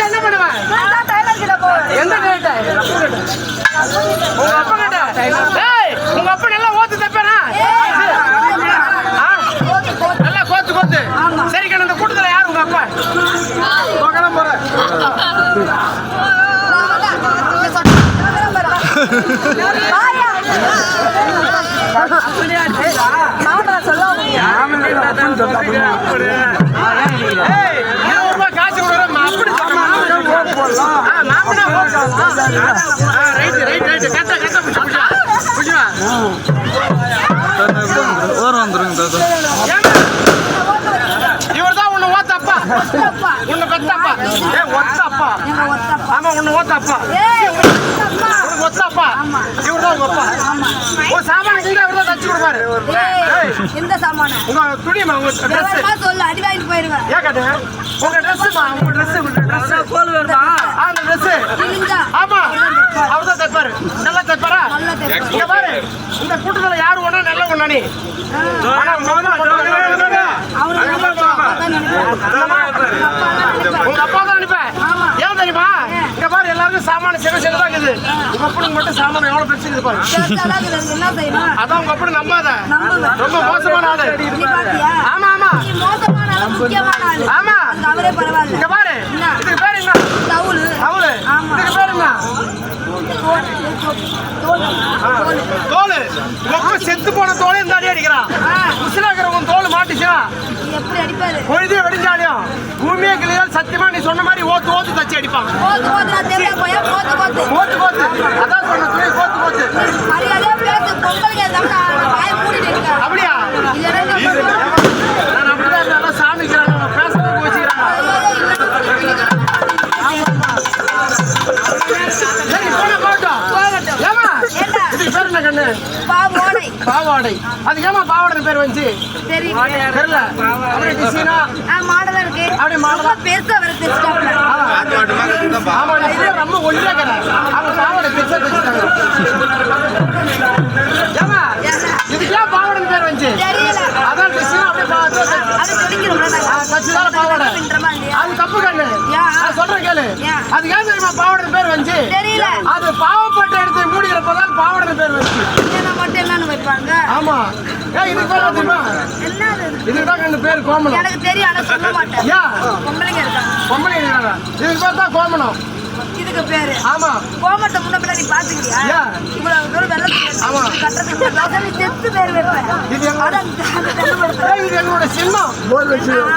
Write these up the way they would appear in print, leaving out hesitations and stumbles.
என்ன பண்ணுவேன்? எந்த கேட்ட உங்க அப்பா கேட்ட? உங்க அப்பா நல்லா ஓத்து தப்பேனா? நல்லா கோத்து கோத்து. சரி கண்ணு, இந்த கூட்டத்துல யாரு உங்க அப்பா? போற காசு இவர்தான் உன்னை ஓத்தப்பா, உன்னை பெத்தப்பா, ஒத்தப்பா. ஆமா, உன்னை ஓத்தப்பா, உனக்கு ஒத்தப்பா. இவர்தான் உங்க அப்பா. ஒரு சாமான இவர்தான் தச்சு கொடுப்பாரு. இந்த சாமான உங்க துணிமா, உங்க ட்ரெஸ் சொல்லு, அடி வாங்கி போயிருவேன். ஏன் கேட்டேன்? உங்க ட்ரெஸ்மா, உங்க ட்ரெஸ் கோல் வருமா? அந்த ட்ரெஸ் ஆமா, அவர்தான் தைப்பாரு. நல்லா தைப்பாரா? இங்க பாரு, இந்த கூட்டத்துல யாரு ஒண்ணா நல்ல ஒண்ணா நீ? உங்க அப்பா தான் நினைப்பேன். ஏன் தெரியுமா? இங்க பாரு, எல்லாருக்கும் சாமான சில தான் இருக்குது. உங்க அப்பனுக்கு மட்டும் சாமான எவ்வளவு பிரச்சனை இது பாரு. அதான் உங்க அப்பனு நம்பாத, ரொம்ப மோசமான ஆளு. ஆமா ஆமா ஆமா. இங்க பாரு, இதுக்கு பேரு என்ன? தவுளு. இதுக்கு பேரு என்ன? தோல். செத்து போன தோலை இந்த அடி அடிக்கிறான். உசிலாக்கிறவங்க தோல் மாட்டிச்சா பொழுதே வெடிஞ்சாலையும் பூமியே கிளியால் சத்தியமா நீ சொன்ன மாதிரி ஓத்து ஓத்து தச்சு அடிப்பான். ஓத்து ஓத்து, அதான் சொன்ன கோத்து கோத்து. அப்படியா? நான் அப்படிதான் இருந்தாலும் சாமிக்கிறாங்க, பேசுறதுக்கு வச்சுக்கிறாங்க. பாவாடை. அது ஏமா பாவாடை பேர் வந்து தெரியல. அப்படியே டிசைனா மாடலா இருக்கு. அப்படியே மாடலா பெருசா வருது. ஆமா, ரொம்ப ஒல்லியா கடை. அவங்க பாவாடை பெருசா தச்சுட்டாங்க. ஏமா இதுக்கு ஏன் பாவாடை பேர் வந்து தெரியல. அதான் டிசைனா அப்படியே தச்சுதான பாவாடை. அது தப்பு கண்ணு, நான் சொல்றேன் கேளு. அது ஏன் தெரியுமா பாவாடை பேர் வந்து தெரியல. அது பாவப்பட்ட இடத்தை மூடிக்கிறப்பதான் பாவாடை பேர் வந்து. ஆமா, இதுக்கு பேர் தெரியுமா? இதுதான் கண்ணு பேர் கோமணம். எனக்கு தெரியும், ஆனா சொல்ல மாட்டேன். பொம்பளைங்க இருக்காங்க, பொம்பளைங்க இருக்காங்க. இதுக்கு பேர் தான் கோமணம். இதுக்கு பேரு ஆமா. கோமணத்தை முன்ன பின்னாடி பாத்துக்கிறியா? இவ்வளவு தூரம் வெள்ளத்துல ஆமா கட்டறதுக்கு அதான் செத்து பேர் வைப்பேன். இது என்னோட சின்னம்.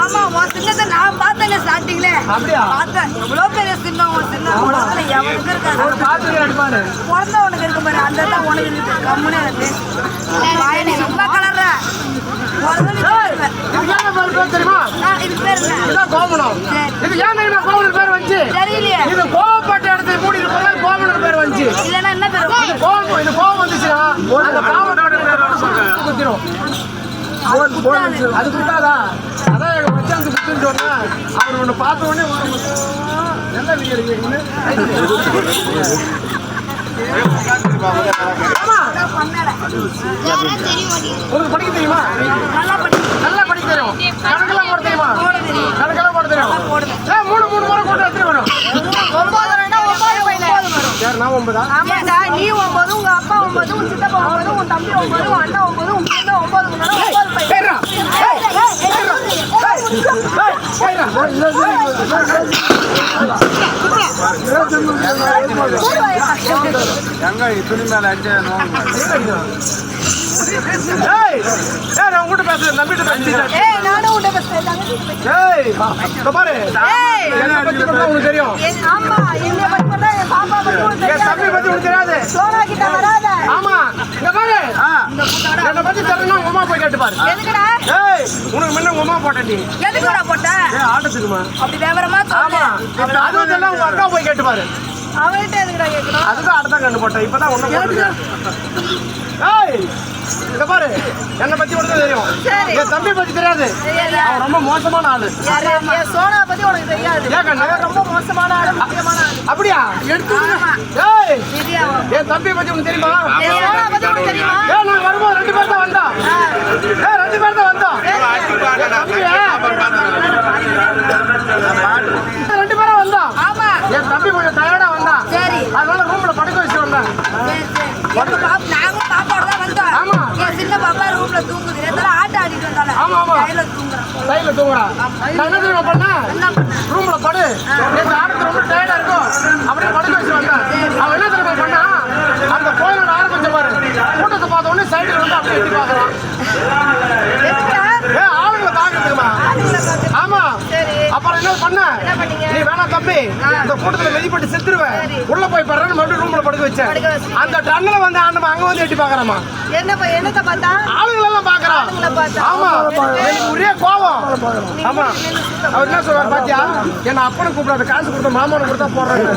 ஆமா, உன் சின்னத்தை நான் பார்த்தேனே ஸ்டார்டிங்ல. அப்படியா? பார்த்தேன். எவ்வளவு பெரிய சின்னம் உன் சின்னம். உலகத்துல எவனுக்கு இருக்காது. ஒரு பாத்து அடிப்பாரு. பிறந்தவனுக்கு இருக்கு பாரு, அந்த தான் உனக்கு இருக்கு. கம்முனே இருக்கு. வாயனே ரொம்ப கலர்ற. தெரியுமா? இது பேர் என்ன? கோமணம். இது ஏன் தெரியுமா கோமணம் பேர் வந்து? தெரியலையே. இது கோவப்பட்ட இடத்தை மூடி இருப்பதால் கோமணம் பேர் வந்து. இல்லன்னா என்ன பேர்? இது கோவம். இது கோவம் வந்துச்சுன்னா அந்த பாவத்தோட குத்திரும். அது குத்தாதா? அதான் எங்க மச்சான் குத்துன்னு சொன்னா அவர் ஒண்ணு பார்த்த உடனே என்ன வீடு உங்களுக்கு படிக்க தெரியுமா? நல்லா படிக்க தெரியும். கணக்கெல்லாம் போட தெரியுமா? கணக்கெல்லாம் போட தெரியும். 3 முறை போட்டு எத்தனை வரும்? 9 யார்? நான் 9. ஆமாடா, நீ 9, உங்க அப்பா 9, உன் சித்தப்பா 9, உன் தம்பி 9, உன் அண்ணா 9, உன் பிள்ளை 9. துணி மேல அடிச்சா நான் உங்ககிட்ட பேசுறேன், தம்பிட்டு பேசுறேன். நானும் உன்கிட்ட பேசுறேன். பாரு, உனக்கு தெரியும். ஆமா, என்ன பத்தி என் பாப்பா பத்தி உனக்கு தெரியாது. தம்பி பத்தி உனக்கு தெரியாது. சோனா கிட்ட வராத. ஆமா, இங்க பாரு, என்ன பத்தி தெரியணும். உங்க அம்மா போய் கேட்டு பாரு. எதுக்குடா? உனக்கு முன்ன உங்க அம்மா போட்டேன். எதுக்குடா போட்ட? ஆட்டத்துக்குமா? அப்படி விவரமா ஆமா, அதுவும் எல்லாம் உங்க அக்கா போய் கேட்டு பாரு. அவள்கிட்ட எதுக்குடா கேட்கணும்? அதுதான் அடுத்த கண்டு போட்டேன். இப்பதான் ஒண்ணு இங்க பாரு, என்னை பத்தி உனக்கு தெரியும். என் தம்பி பத்தி தெரியாது. அவன் ரொம்ப மோசமான ஆளு. சோனா பத்தி உனக்கு தெரியாது. ரொம்ப மோசமான ஆளு, முக்கியமான ஆளு. அப்படியா? எடுத்து என் தம்பி பத்தி உனக்கு தெரியுமா? சோனா பத்தி உனக்கு தெரியுமா? நான் வரும்போது 2 பேர் தான் வந்தா. போறா. நான் என்ன தெரியுமா பண்ணேன்? ரூம்ல படு, எனக்கு ஆடத்து ரொம்ப டயர்டா இருக்கும் அப்படியே படுக்க வச்சு வந்தேன். அவன் என்ன தெரியுமா பண்ணா, அந்த கோயிலோட ஆரம்பிச்ச பாரு கூட்டத்தை பார்த்த உடனே சைடுல வந்து அப்படியே எட்டி பார்க்கறான். ஆளுங்களை தாக்குறதுக்குமா? ஆமா. அப்புறம் என்ன பண்ண, நீ வேணா தம்பி இந்த கூட்டத்துல மெதிப்பட்டு செத்துருவேன், உள்ள போய் பாருன்னு மறுபடியும் ரூம்ல படுக்க வச்சேன். அந்த டன்னுல வந்து ஆண்டமா அங்க வந்து எட்டி பாக்குறாமா. என்னத்தை பார்த்தா? ஆளுங்களை எல்லாம் பாக்குறான். ஆமா, எனக்கு ஒரே கோவம். ஆமா, அவர் என்ன சொல்றாரு பாத்தியா, என்ன அப்பனை கூப்பிடாத, காசு கொடுத்த மாமாவை கொடுத்தா போடுறாங்க.